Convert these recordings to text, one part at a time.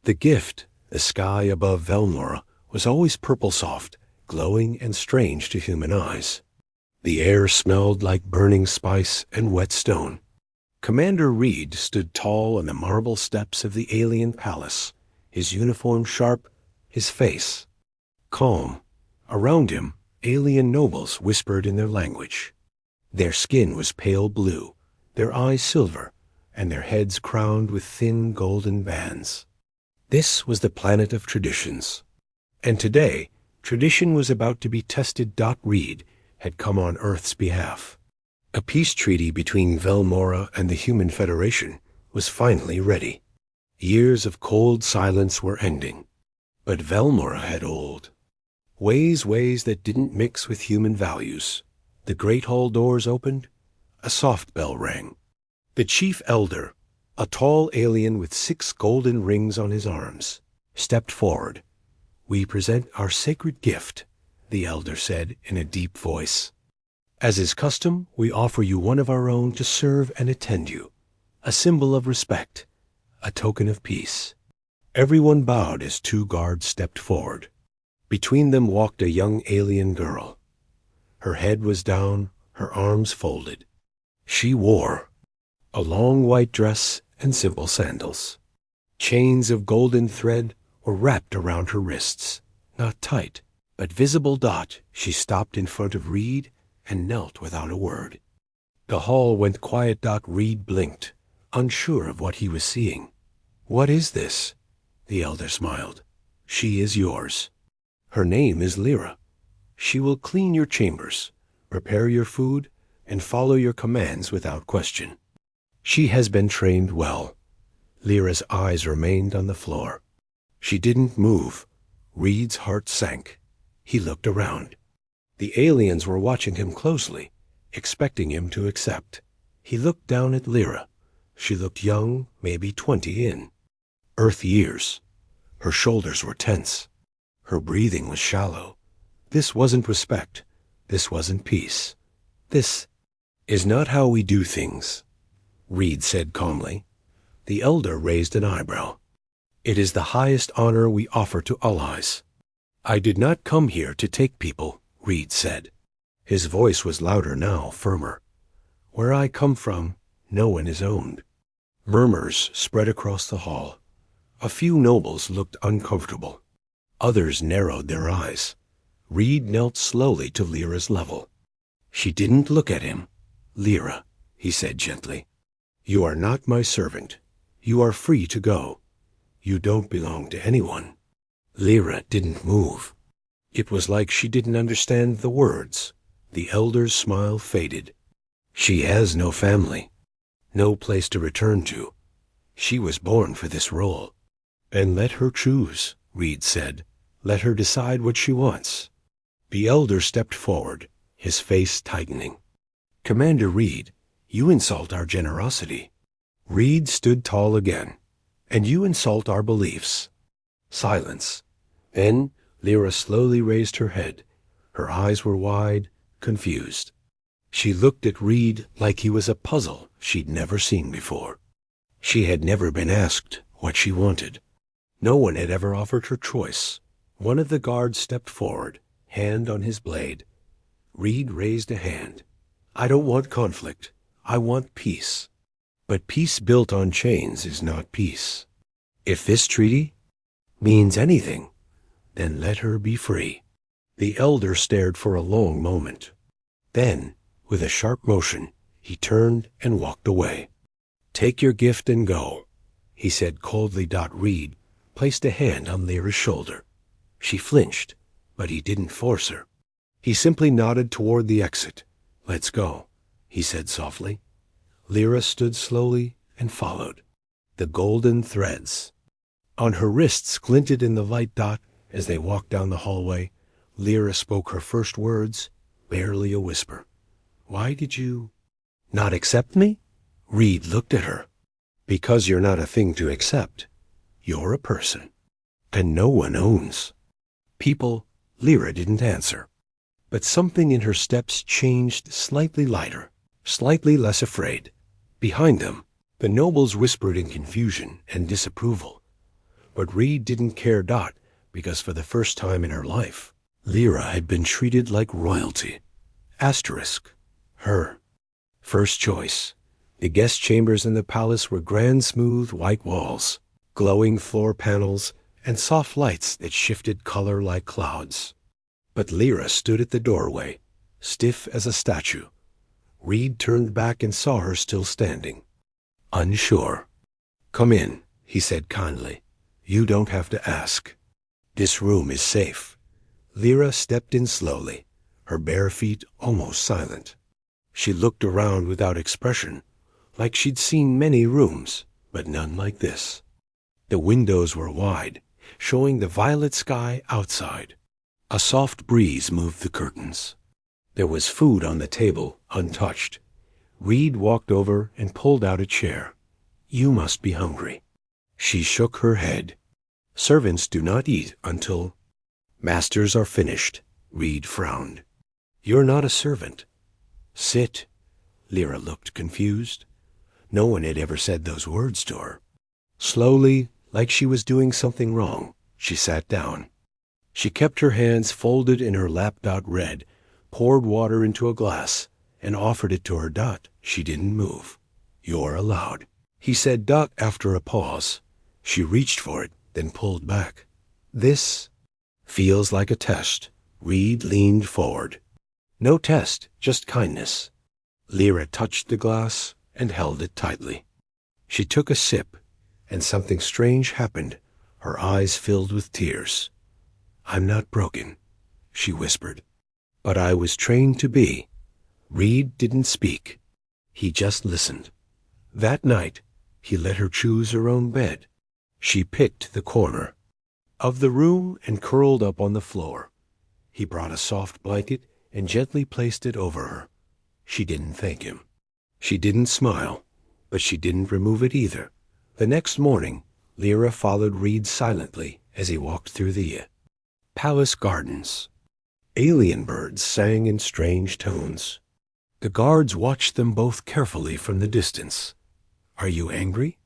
The gift, the sky above Velmora, was always purple soft, glowing and strange to human eyes. The air smelled like burning spice and wet stone. Commander Reed stood tall on the marble steps of the alien palace, his uniform sharp, his face calm. Around him, alien nobles whispered in their language. Their skin was pale blue, their eyes silver, and their heads crowned with thin golden bands. This was the planet of traditions. And today, tradition was about to be tested. Reed had come on Earth's behalf. A peace treaty between Velmora and the Human Federation was finally ready. Years of cold silence were ending. But Velmora had old ways that didn't mix with human values. The great hall doors opened. A soft bell rang. The chief elder, a tall alien with 6 golden rings on his arms, stepped forward. "We present our sacred gift," the elder said in a deep voice. "As is custom, we offer you one of our own to serve and attend you, a symbol of respect, a token of peace." Everyone bowed as 2 guards stepped forward. Between them walked a young alien girl. Her head was down, her arms folded. She wore a long white dress and simple sandals. Chains of golden thread were wrapped around her wrists, not tight, but visible. She stopped in front of Reed and knelt without a word. The hall went quiet. Reed blinked, unsure of what he was seeing. "What is this?" The elder smiled. "She is yours. Her name is Lyra. She will clean your chambers, prepare your food, and follow your commands without question. She has been trained well." Lyra's eyes remained on the floor. She didn't move. Reed's heart sank. He looked around. The aliens were watching him closely, expecting him to accept. He looked down at Lyra. She looked young, maybe 20 in. Earth years. Her shoulders were tense. Her breathing was shallow. This wasn't respect. This wasn't peace. "This is not how we do things," Reed said calmly. The elder raised an eyebrow. "It is the highest honor we offer to allies." "I did not come here to take people," Reed said. His voice was louder now, firmer. "Where I come from, no one is owned." Murmurs spread across the hall. A few nobles looked uncomfortable. Others narrowed their eyes. Reed knelt slowly to Lyra's level. She didn't look at him. "Lyra," he said gently, "you are not my servant. You are free to go. You don't belong to anyone." Lyra didn't move. It was like she didn't understand the words. The elder's smile faded. "She has no family, no place to return to. She was born for this role." "And let her choose," Reed said. "Let her decide what she wants." The elder stepped forward, his face tightening. "Commander Reed, you insult our generosity." Reed stood tall again. "And you insult our beliefs." Silence. Then Lyra slowly raised her head. Her eyes were wide, confused. She looked at Reed like he was a puzzle she'd never seen before. She had never been asked what she wanted. No one had ever offered her choice. One of the guards stepped forward, hand on his blade. Reed raised a hand. "I don't want conflict. I want peace. But peace built on chains is not peace. If this treaty means anything, then let her be free." The elder stared for a long moment. Then, with a sharp motion, he turned and walked away. "Take your gift and go," he said coldly. Reed placed a hand on Lyra's shoulder. She flinched, but he didn't force her. He simply nodded toward the exit. "Let's go," he said softly. Lyra stood slowly and followed. The golden threads on her wrists glinted in the light. As they walked down the hallway, Lyra spoke her first words, barely a whisper. "Why did you not accept me?" Reed looked at her. "Because you're not a thing to accept. You're a person, and no one owns people." Lyra didn't answer, but something in her steps changed, slightly lighter, slightly less afraid. Behind them, the nobles whispered in confusion and disapproval. But Reed didn't care because for the first time in her life, Lyra had been treated like royalty. Asterisk. Her first choice. The guest chambers in the palace were grand smooth white walls, glowing floor panels, and soft lights that shifted color like clouds. But Lyra stood at the doorway, stiff as a statue. Reed turned back and saw her still standing, unsure. "Come in," he said kindly. "You don't have to ask. This room is safe." Lyra stepped in slowly, her bare feet almost silent. She looked around without expression, like she'd seen many rooms, but none like this. The windows were wide, showing the violet sky outside. A soft breeze moved the curtains. There was food on the table, untouched. Reed walked over and pulled out a chair. "You must be hungry." She shook her head. "Servants do not eat until—" "Masters are finished," Reed frowned. "You're not a servant." "Sit." Lyra looked confused. No one had ever said those words to her. Slowly, like she was doing something wrong, she sat down. She kept her hands folded in her lap. Read, poured water into a glass, and offered it to her. She didn't move. "You're allowed," he said. After a pause, she reached for it, then pulled back. "This feels like a test." Reed leaned forward. "No test, just kindness." Lyra touched the glass and held it tightly. She took a sip, and something strange happened. Her eyes filled with tears. "I'm not broken," she whispered. "But I was trained to be." Reed didn't speak. He just listened. That night, he let her choose her own bed. She picked the corner of the room and curled up on the floor. He brought a soft blanket and gently placed it over her. She didn't thank him. She didn't smile, but she didn't remove it either. The next morning, Lyra followed Reed silently as he walked through the palace gardens. Alien birds sang in strange tones. The guards watched them both carefully from the distance. "Are you angry?"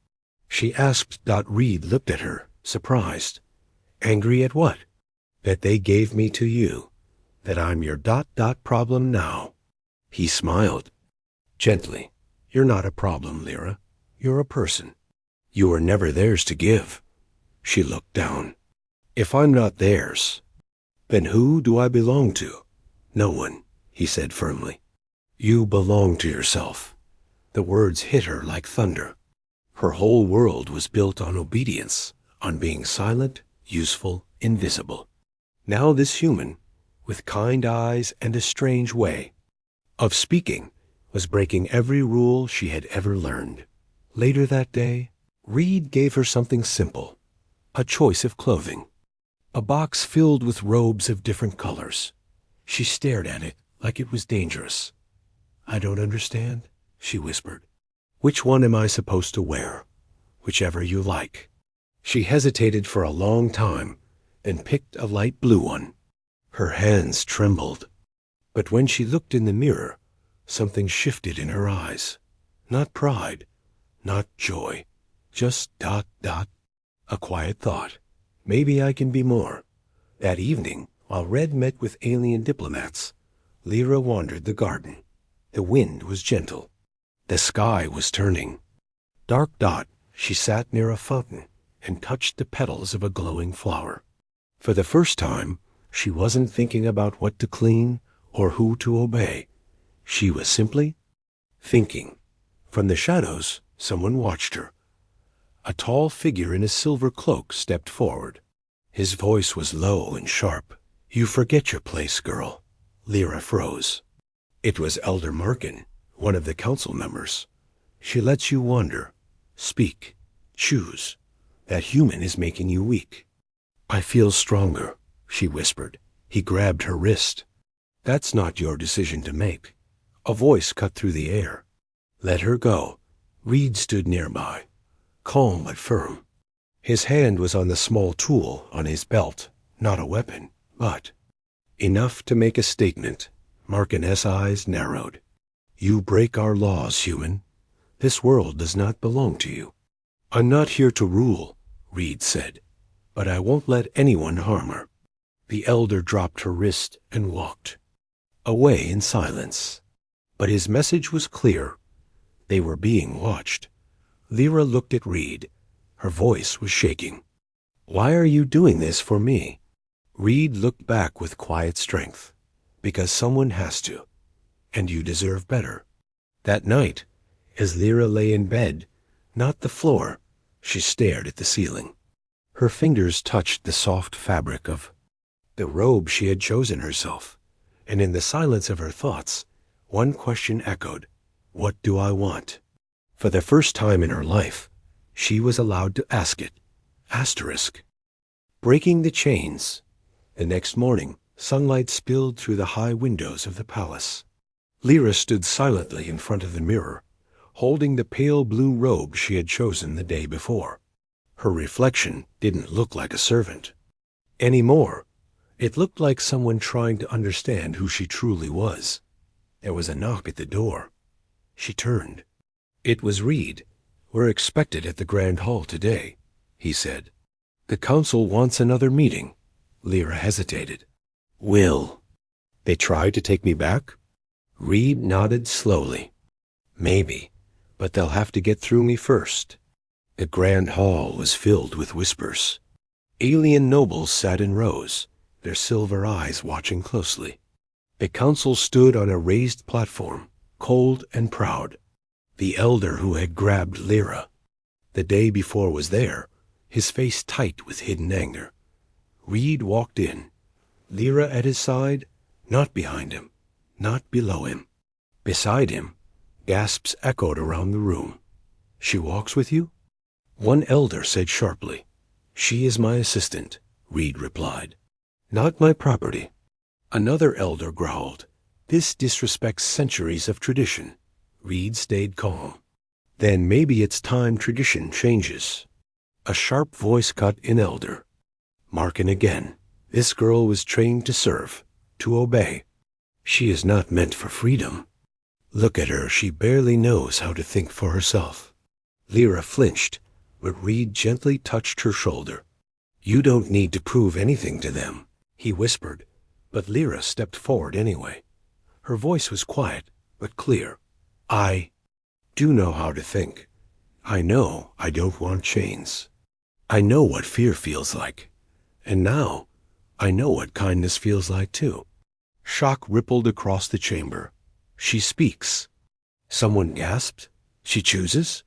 she asked. Reed looked at her, surprised. "Angry at what?" "That they gave me to you. That I'm your problem now." He smiled. Gently. "You're not a problem, Lyra. You're a person. You were never theirs to give." She looked down. "If I'm not theirs, then who do I belong to?" "No one," he said firmly. "You belong to yourself." The words hit her like thunder. Her whole world was built on obedience, on being silent, useful, invisible. Now this human, with kind eyes and a strange way of speaking, was breaking every rule she had ever learned. Later that day, Reed gave her something simple, a choice of clothing, a box filled with robes of different colors. She stared at it like it was dangerous. "I don't understand," she whispered. "Which one am I supposed to wear?" "Whichever you like." She hesitated for a long time, then picked a light blue one. Her hands trembled. But when she looked in the mirror, something shifted in her eyes. Not pride, not joy, just ... A quiet thought. Maybe I can be more. That evening, while Red met with alien diplomats, Lyra wandered the garden. The wind was gentle. The sky was turning. Dark. She sat near a fountain and touched the petals of a glowing flower. For the first time, she wasn't thinking about what to clean or who to obey. She was simply thinking. From the shadows, someone watched her. A tall figure in a silver cloak stepped forward. His voice was low and sharp. "You forget your place, girl." Lyra froze. It was Elder Markin, one of the council members. "She lets you wander. Speak. Choose. That human is making you weak." "I feel stronger," she whispered. He grabbed her wrist. "That's not your decision to make." A voice cut through the air. "Let her go." Reed stood nearby, calm but firm. His hand was on the small tool on his belt, not a weapon, but enough to make a statement. Markin's eyes narrowed. "You break our laws, human. This world does not belong to you." "I'm not here to rule," Reed said. but I won't let anyone harm her." The elder dropped her wrist and walked away in silence. But his message was clear. They were being watched. Lyra looked at Reed. Her voice was shaking. "Why are you doing this for me?" Reed looked back with quiet strength. "Because someone has to, and you deserve better." That night, as Lyra lay in bed, not the floor, she stared at the ceiling. Her fingers touched the soft fabric of the robe she had chosen herself, and in the silence of her thoughts, one question echoed, "What do I want?" For the first time in her life, she was allowed to ask it. Asterisk. Breaking the chains. The next morning, sunlight spilled through the high windows of the palace. Lyra stood silently in front of the mirror, holding the pale blue robe she had chosen the day before. Her reflection didn't look like a servant anymore. It looked like someone trying to understand who she truly was. There was a knock at the door. She turned. It was Reed. "We're expected at the Grand Hall today," he said. "The council wants another meeting." Lyra hesitated. "Will they try to take me back?" Reed nodded slowly. "Maybe, but they'll have to get through me first." The Grand Hall was filled with whispers. Alien nobles sat in rows, their silver eyes watching closely. The council stood on a raised platform, cold and proud. The elder who had grabbed Lyra the day before was there, his face tight with hidden anger. Reed walked in, Lyra at his side, not behind him, not below him. Beside him, gasps echoed around the room. "She walks with you?" One elder said sharply. "She is my assistant," Reed replied. "Not my property." Another elder growled. "This disrespects centuries of tradition." Reed stayed calm. "Then maybe it's time tradition changes." A sharp voice cut in elder. "Markin again. This girl was trained to serve, to obey. She is not meant for freedom. Look at her, she barely knows how to think for herself." Lyra flinched, but Reed gently touched her shoulder. "You don't need to prove anything to them," he whispered, but Lyra stepped forward anyway. Her voice was quiet, but clear. "I do know how to think. I know I don't want chains. I know what fear feels like. And now, I know what kindness feels like too." Shock rippled across the chamber. "She speaks." Someone gasped. "She chooses?"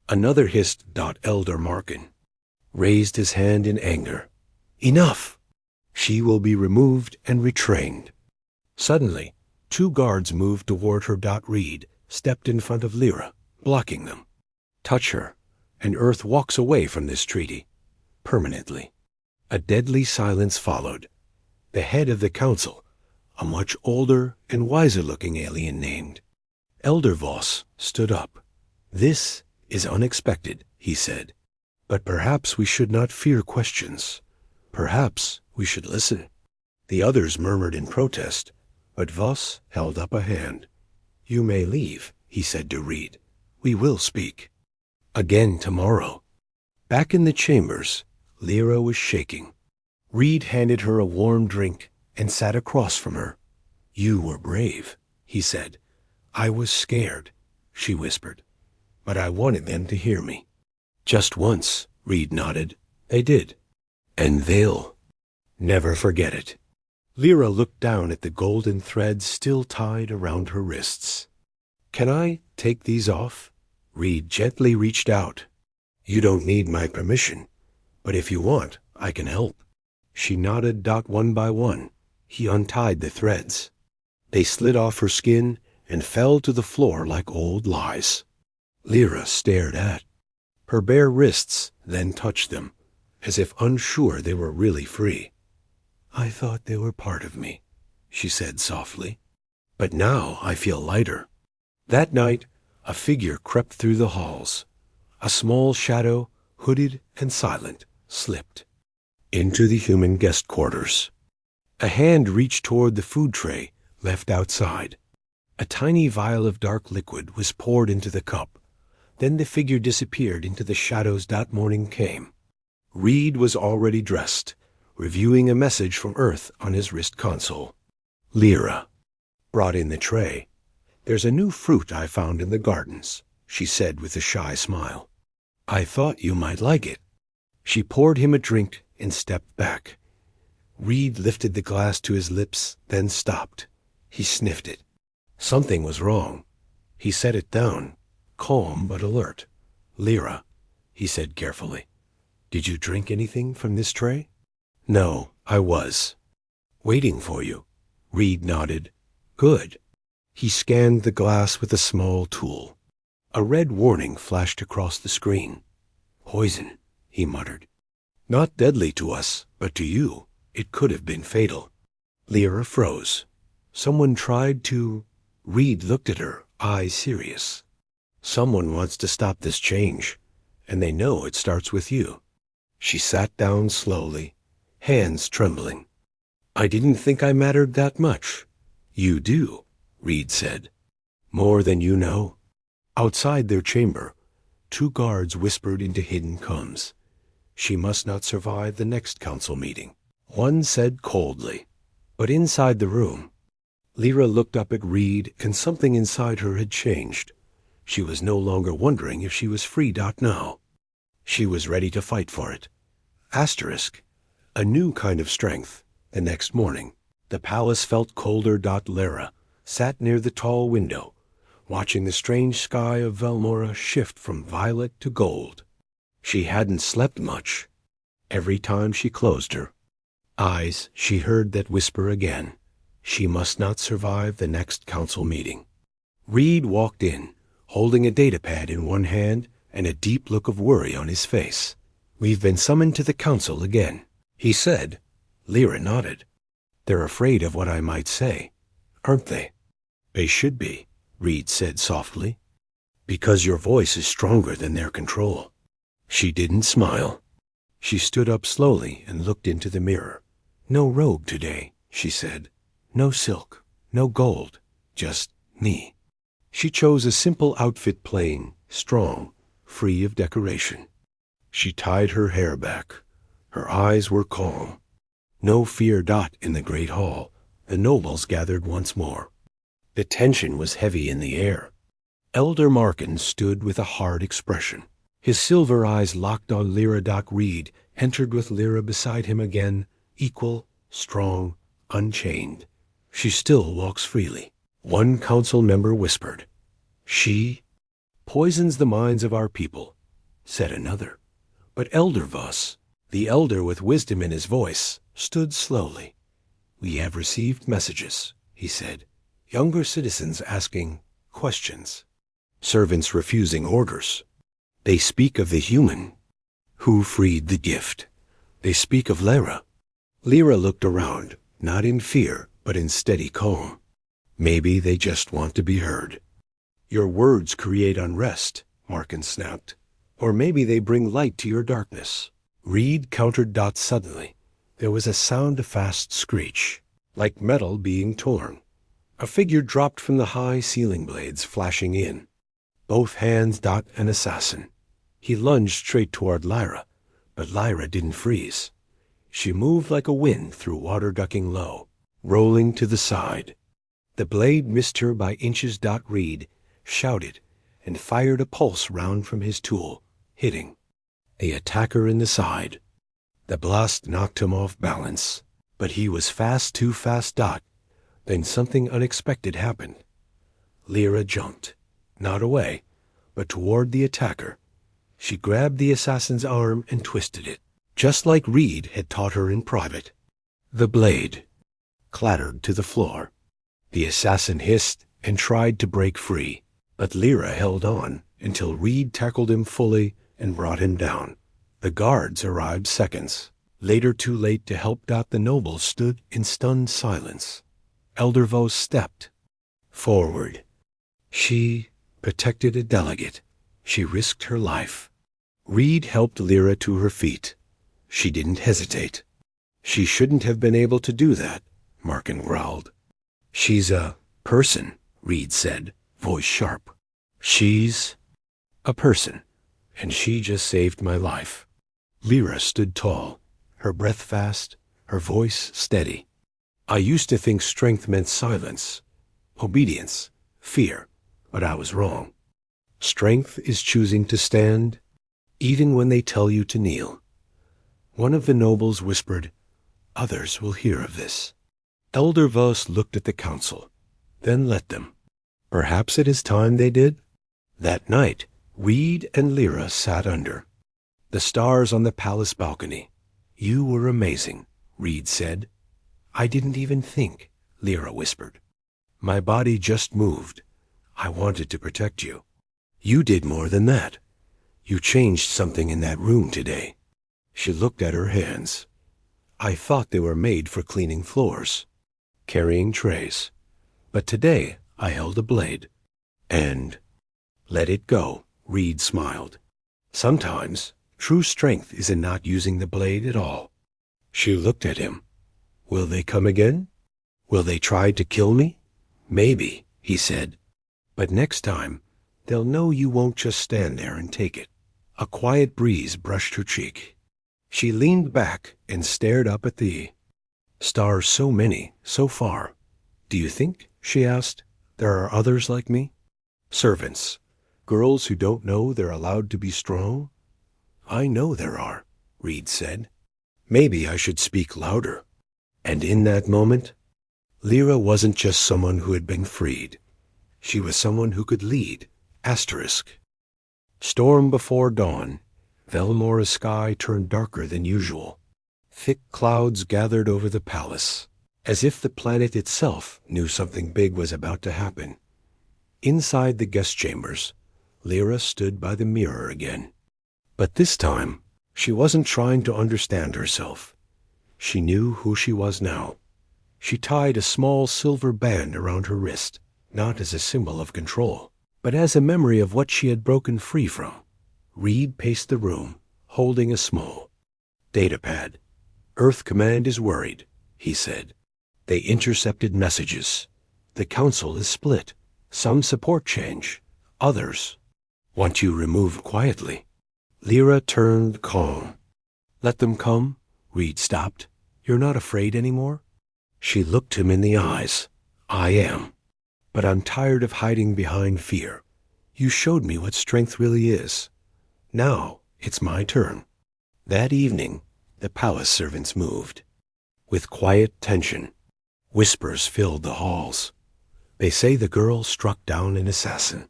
Another hissed. Elder Markin raised his hand in anger. "Enough! She will be removed and retrained." Suddenly, two guards moved toward her. Reed stepped in front of Lyra, blocking them. "Touch her, and Earth walks away from this treaty. Permanently." A deadly silence followed. The head of the council, a much older and wiser-looking alien named Elder Voss, stood up. "This is unexpected," he said. "But perhaps we should not fear questions. Perhaps we should listen." The others murmured in protest, but Voss held up a hand. "You may leave," he said to Reed. "We will speak again tomorrow." Back in the chambers, Lyra was shaking. Reed handed her a warm drink and sat across from her. "You were brave," he said. "I was scared," she whispered, "but I wanted them to hear me." "Just once," Reed nodded. "They did. And they'll never forget it." Lyra looked down at the golden threads still tied around her wrists. "Can I take these off?" Reed gently reached out. "You don't need my permission, but if you want, I can help." She nodded. One by one, he untied the threads. They slid off her skin and fell to the floor like old lies. Lyra stared at her bare wrists, then touched them, as if unsure they were really free. "I thought they were part of me," she said softly. "But now I feel lighter." That night, a figure crept through the halls. A small shadow, hooded and silent, slipped into the human guest quarters. A hand reached toward the food tray left outside. A tiny vial of dark liquid was poured into the cup. Then the figure disappeared into the shadows. Morning came. Reed was already dressed, reviewing a message from Earth on his wrist console. Lyra brought in the tray. "There's a new fruit I found in the gardens," she said with a shy smile. "I thought you might like it." She poured him a drink and stepped back. Reed lifted the glass to his lips, then stopped. He sniffed it. Something was wrong. He set it down, calm but alert. "Lyra," he said carefully, "did you drink anything from this tray?" "No, I was waiting for you." Reed nodded. "Good." He scanned the glass with a small tool. A red warning flashed across the screen. "Poison," he muttered. "Not deadly to us, but to you, it could have been fatal." Lyra froze. "Someone tried to—" Reed looked at her, eyes serious. "Someone wants to stop this change, and they know it starts with you." She sat down slowly, hands trembling. "I didn't think I mattered that much." "You do," Reed said. "More than you know." Outside their chamber, 2 guards whispered into hidden comms. She must not survive the next council meeting, one said coldly. But inside the room, Lyra looked up at Reed, and something inside her had changed. She was no longer wondering if she was free. Now, she was ready to fight for it. Asterisk, a new kind of strength. The next morning, the palace felt colder. Lyra sat near the tall window, watching the strange sky of Velmora shift from violet to gold. She hadn't slept much. Every time she closed her eyes, she heard that whisper again. She must not survive the next council meeting. Reed walked in, holding a datapad in one hand and a deep look of worry on his face. "We've been summoned to the council again," he said. Lyra nodded. "They're afraid of what I might say, aren't they?" "They should be," Reed said softly, "because your voice is stronger than their control." She didn't smile. She stood up slowly and looked into the mirror. "No robe today," she said. "No silk, no gold, just me." She chose a simple outfit, plain, strong, free of decoration. She tied her hair back. Her eyes were calm. No fear. In the great hall, the nobles gathered once more. The tension was heavy in the air. Elder Markin stood with a hard expression. His silver eyes locked on Lyra. Reed entered with Lyra beside him again, equal, strong, unchained. "She still walks freely," one council member whispered. "She poisons the minds of our people," said another. But Elder Voss, the elder with wisdom in his voice, stood slowly. "We have received messages," he said. "Younger citizens asking questions. Servants refusing orders. They speak of the human who freed the gift. They speak of Lyra." Lyra looked around, not in fear, but in steady calm. "Maybe they just want to be heard." "Your words create unrest," Markin snapped. "Or maybe they bring light to your darkness." Reed countered. Suddenly, there was a sound, a fast screech, like metal being torn. A figure dropped from the high ceiling blades, flashing in. Both hands. An assassin. He lunged straight toward Lyra, but Lyra didn't freeze. She moved like a wind through water, ducking low, rolling to the side. The blade missed her by inches. Reed shouted and fired a pulse round from his tool, hitting the attacker in the side. The blast knocked him off balance, but he was fast, too fast. Then something unexpected happened. Lyra jumped, not away, but toward the attacker. She grabbed the assassin's arm and twisted it, just like Reed had taught her in private. The blade clattered to the floor. The assassin hissed and tried to break free, but Lyra held on until Reed tackled him fully and brought him down. The guards arrived seconds later, too late to help. The nobles stood in stunned silence. Elder Voss stepped forward. She protected a delegate. She risked her life. Reed helped Lyra to her feet. She didn't hesitate. "She shouldn't have been able to do that," Markin growled. "She's a person," Reed said, voice sharp. "She's a person, and she just saved my life." Lyra stood tall, her breath fast, her voice steady. I used to think strength meant silence, obedience, fear, but I was wrong. Strength is choosing to stand, even when they tell you to kneel. One of the nobles whispered, "Others will hear of this." Elder Vos looked at the council, then let them. Perhaps it is time they did? That night, Reed and Lyra sat under the stars on the palace balcony. "You were amazing," Reed said. "I didn't even think," Lyra whispered. "My body just moved. I wanted to protect you. You did more than that. You changed something in that room today." She looked at her hands. "I thought they were made for cleaning floors, carrying trays. But today I held a blade. And let it go," Reed smiled. "Sometimes true strength is in not using the blade at all." She looked at him. "Will they come again? Will they try to kill me?" "Maybe," he said. "But next time, they'll know you won't just stand there and take it." A quiet breeze brushed her cheek. She leaned back and stared up at the stars, so many, so far. "Do you think," she asked, "there are others like me? Servants, girls who don't know they're allowed to be strong?" "I know there are," Reed said. "Maybe I should speak louder." And in that moment, Lyra wasn't just someone who had been freed. She was someone who could lead. Asterisk. Storm before dawn, Velmora's sky turned darker than usual. Thick clouds gathered over the palace, as if the planet itself knew something big was about to happen. Inside the guest chambers, Lyra stood by the mirror again. But this time, she wasn't trying to understand herself. She knew who she was now. She tied a small silver band around her wrist, not as a symbol of control, but as a memory of what she had broken free from. Reed paced the room, holding a small datapad. "Earth Command is worried," he said. "They intercepted messages. The council is split. Some support change. Others want you removed quietly." Lyra turned calm. "Let them come." Reed stopped. "You're not afraid anymore?" She looked him in the eyes. "I am. But I'm tired of hiding behind fear. You showed me what strength really is. Now it's my turn." That evening, the palace servants moved. With quiet tension, whispers filled the halls. "They say the girl struck down an assassin.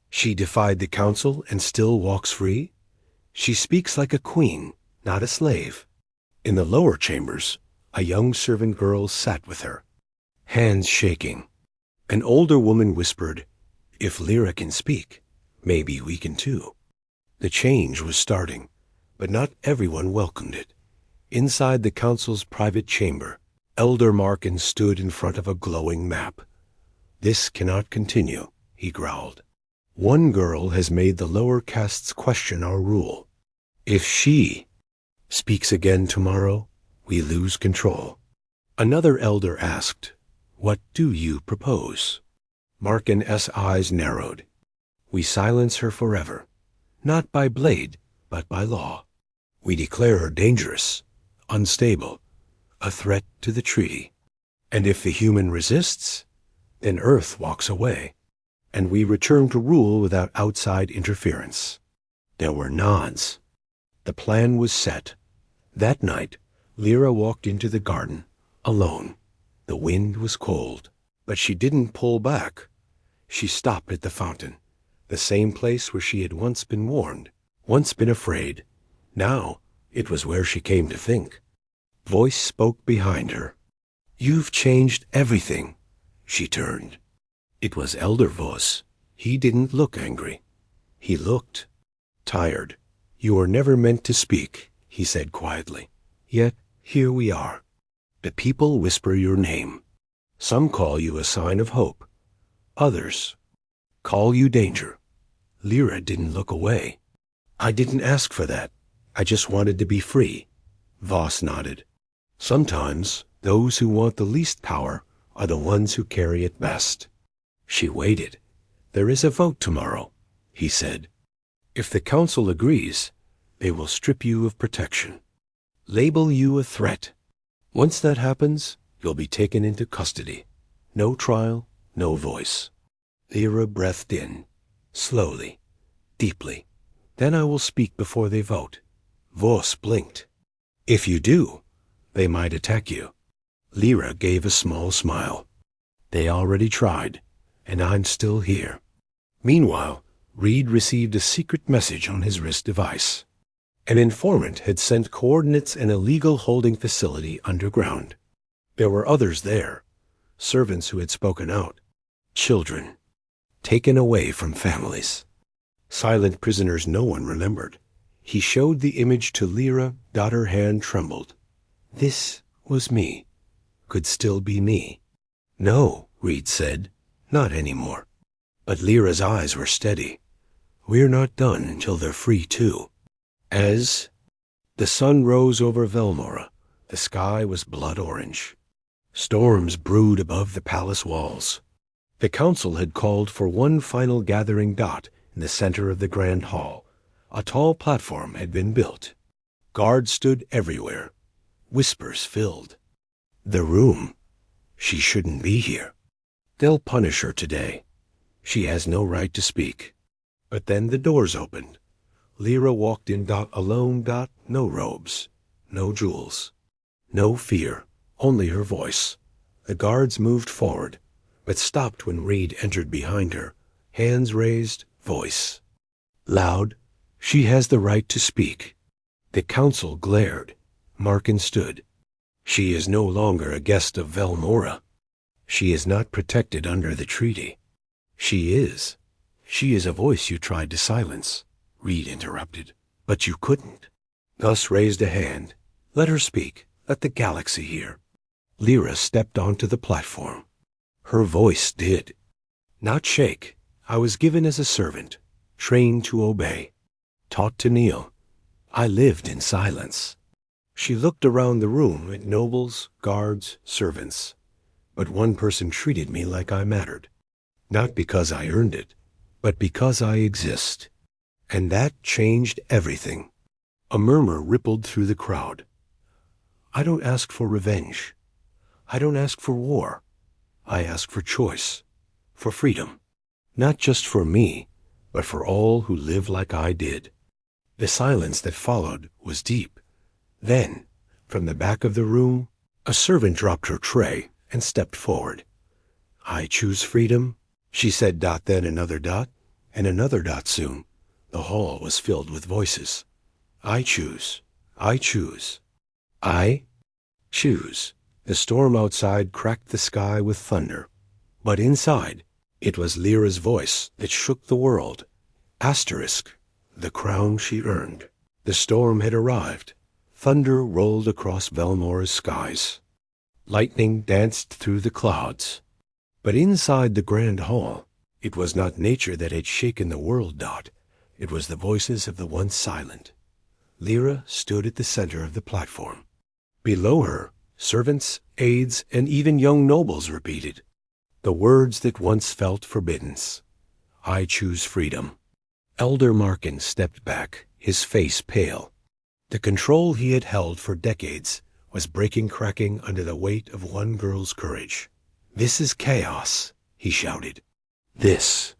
She defied the council and still walks free. She speaks like a queen, not a slave." In the lower chambers, a young servant girl sat with her, hands shaking. An older woman whispered, "If Lyra can speak, maybe we can too." The change was starting, but not everyone welcomed it. Inside the council's private chamber, Elder Markin stood in front of a glowing map. "This cannot continue," he growled. "One girl has made the lower castes question our rule. If she speaks again tomorrow, we lose control." Another elder asked, "What do you propose?" Markin's eyes narrowed. "We silence her forever, not by blade, but by law. We declare her dangerous, unstable, a threat to the treaty. And if the human resists, then Earth walks away, and we return to rule without outside interference." There were nods. The plan was set. That night, Lyra walked into the garden, alone. The wind was cold, but she didn't pull back. She stopped at the fountain, the same place where she had once been warned, once been afraid. Now it was where she came to think. Voice spoke behind her. "You've changed everything." She turned. It was Elder Vos. He didn't look angry. He looked tired. "You were never meant to speak," he said quietly. "Yet here we are. The people whisper your name. Some call you a sign of hope. Others call you danger." Lyra didn't look away. "I didn't ask for that. I just wanted to be free." Vos nodded. "Sometimes those who want the least power are the ones who carry it best." She waited. "There is a vote tomorrow," he said. "If the council agrees, They will strip you of protection, label you a threat. Once that happens, you'll be taken into custody. No trial, no voice. Lyra breathed in, slowly, deeply. Then I will speak before they vote. Voss blinked. If you do, they might attack you. Lyra gave a small smile. They already tried, and I'm still here. Meanwhile, Reed received a secret message on his wrist device. An informant had sent coordinates an illegal holding facility underground. There were others there, servants who had spoken out, children, taken away from families. Silent prisoners no one remembered. He showed the image to Lyra, her hand trembled. This was me. Could still be me. No, Reed said, not anymore. But Lyra's eyes were steady. We're not done until they're free too. As the sun rose over Velmora, the sky was blood orange. Storms brewed above the palace walls. The council had called for one final gathering dot in the center of the grand hall. A tall platform had been built. Guards stood everywhere. Whispers filled the room. She shouldn't be here. They'll punish her today. She has no right to speak. But then the doors opened. Lyra walked in alone, no robes, no jewels, no fear, only her voice. The guards moved forward, but stopped when Reed entered behind her, hands raised, voice loud. She has the right to speak. The council glared. Markin stood. She is no longer a guest of Velmora. She is not protected under the treaty. She is. She is a voice you tried to silence, Reed interrupted. But you couldn't. Gus raised a hand. Let her speak. Let the galaxy hear. Lyra stepped onto the platform. Her voice did not shake. I was given as a servant, trained to obey, taught to kneel. I lived in silence. She looked around the room at nobles, guards, servants. But one person treated me like I mattered. Not because I earned it, but because I exist. And that changed everything. A murmur rippled through the crowd. I don't ask for revenge. I don't ask for war. I ask for choice, for freedom. Not just for me, but for all who live like I did. The silence that followed was deep. Then, from the back of the room, a servant dropped her tray and stepped forward. I choose freedom, she said. Then another dot, and another dot soon. The hall was filled with voices. I choose. I choose. I choose. The storm outside cracked the sky with thunder. But inside, it was Lyra's voice that shook the world. Asterisk, the crown she earned. The storm had arrived. Thunder rolled across Velmora's skies. Lightning danced through the clouds. But inside the grand hall, it was not nature that had shaken the world. It was the voices of the once silent. Lyra stood at the center of the platform. Below her, servants, aides, and even young nobles repeated the words that once felt forbidden. I choose freedom. Elder Markin stepped back, his face pale. The control he had held for decades was cracking under the weight of one girl's courage. This is chaos, he shouted. This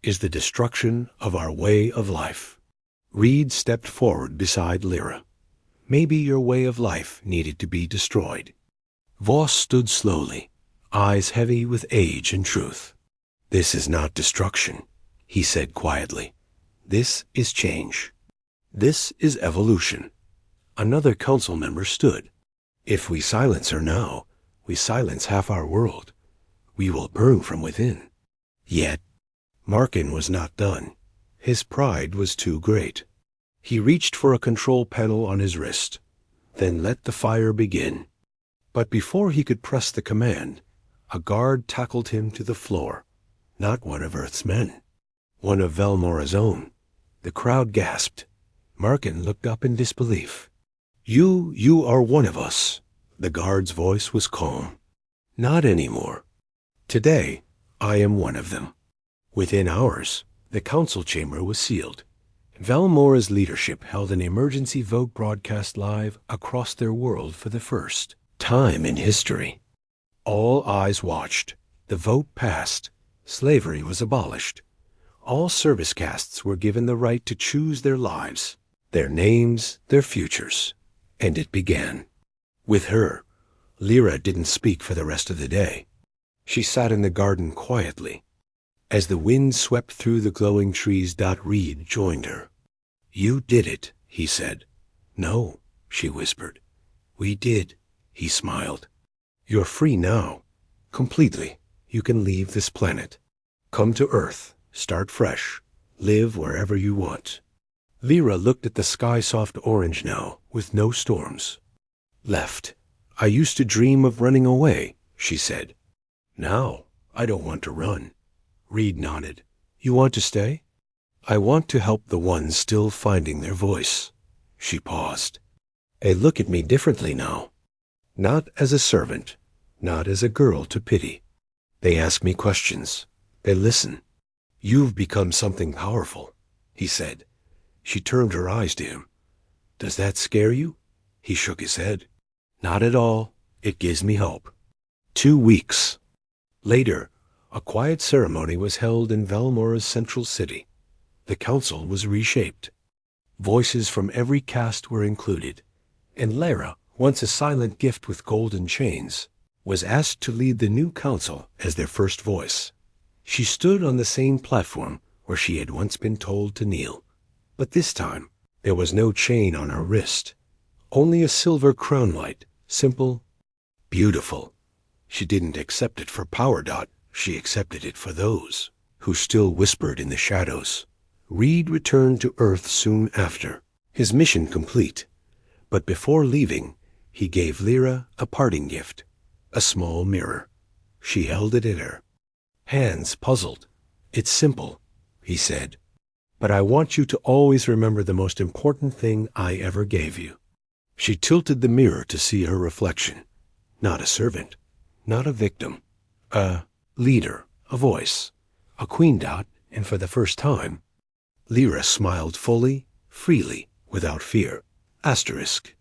is the destruction of our way of life. Reed stepped forward beside Lyra. Maybe your way of life needed to be destroyed. Voss stood slowly, eyes heavy with age and truth. This is not destruction, he said quietly. This is change. This is evolution. Another council member stood. If we silence her now, we silence half our world. We will burn from within. Yet, Markin was not done. His pride was too great. He reached for a control panel on his wrist, then let the fire begin. But before he could press the command, a guard tackled him to the floor. Not one of Earth's men. One of Velmora's own. The crowd gasped. Markin looked up in disbelief. You are one of us. The guard's voice was calm. Not anymore. Today, I am one of them. Within hours, the council chamber was sealed. Velmora's leadership held an emergency vote broadcast live across their world for the first time in history. All eyes watched. The vote passed. Slavery was abolished. All service castes were given the right to choose their lives, their names, their futures. And it began. With her, Lyra didn't speak for the rest of the day. She sat in the garden quietly. As the wind swept through the glowing trees, Reed joined her. "You did it," he said. "No," she whispered. "We did," he smiled. "You're free now. Completely. You can leave this planet. Come to Earth. Start fresh. Live wherever you want." Lyra looked at the sky soft orange now, with no storms. "Left. I used to dream of running away," she said. "Now, I don't want to run." Reed nodded. "You want to stay?" "I want to help the ones still finding their voice." She paused. "They look at me differently now. Not as a servant, not as a girl to pity. They ask me questions. They listen." "You've become something powerful," he said. She turned her eyes to him. "Does that scare you?" He shook his head. "Not at all. It gives me hope." 2 weeks later, a quiet ceremony was held in Velmora's central city. The council was reshaped. Voices from every caste were included, and Lyra, once a silent gift with golden chains, was asked to lead the new council as their first voice. She stood on the same platform where she had once been told to kneel. But this time, there was no chain on her wrist, only a silver crown light, simple, beautiful. She didn't accept it for power. She accepted it for those who still whispered in the shadows. Reed returned to Earth soon after, his mission complete. But before leaving, he gave Lyra a parting gift, a small mirror. She held it at her, hands puzzled. "It's simple," he said, "but I want you to always remember the most important thing I ever gave you." She tilted the mirror to see her reflection. Not a servant, not a victim, a leader, a voice, a queen. And for the first time, Lyra smiled fully, freely, without fear. Asterisk.